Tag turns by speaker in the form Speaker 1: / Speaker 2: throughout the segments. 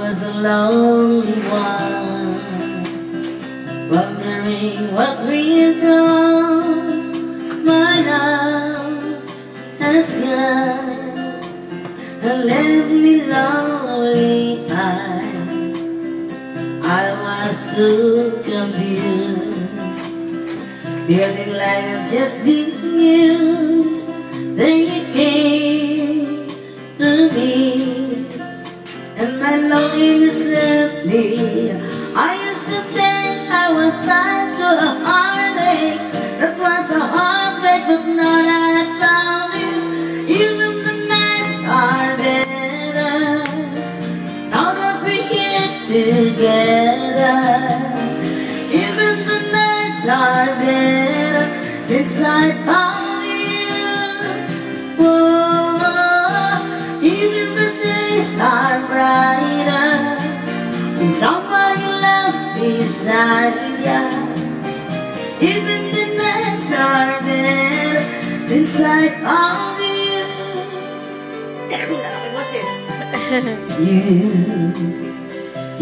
Speaker 1: was a lonely one, wondering what we done. My love has gone and left me lonely. I was so confused, feeling like I've just been used. Then you came to me, and my loneliness left me. I used to think I was tied to a heartache that was a heartbreak, but now that I found you, even the nights are better. Now that we're here together, even the nights are better since I found you. Whoa, even the days are brighter when someone who loves beside ya. Even the nights are better since I found you.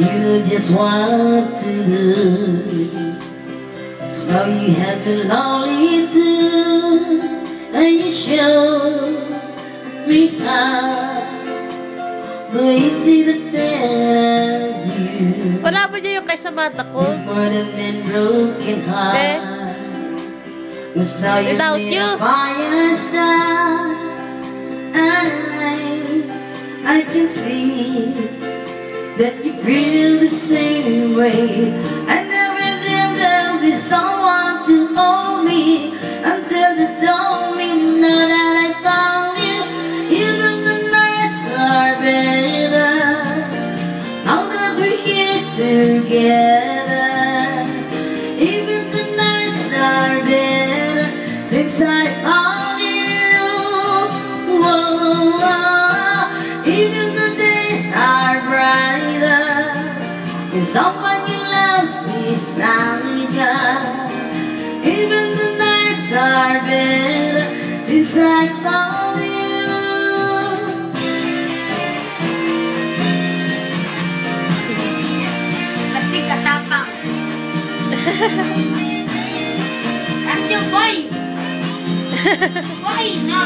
Speaker 1: You know just what to do. So you have been lonely too, and you show me how the easy to bear you.
Speaker 2: Wala ba niya yung kay Samantha ko?
Speaker 1: More than been broken heart. Cause now you
Speaker 2: without
Speaker 1: made
Speaker 2: you,
Speaker 1: a fire star, and I can see that you feel the same way. I never dreamed there'll be someone to hold me until you told me. Now that I found you, even the nights are better. Now that we're here together, even the nights are better since I found you. Whoa, even the days are brighter when someone you love's beside ya. Even the nights are better since I found you.
Speaker 3: Lastig katapang. At yung boy. Boy, no.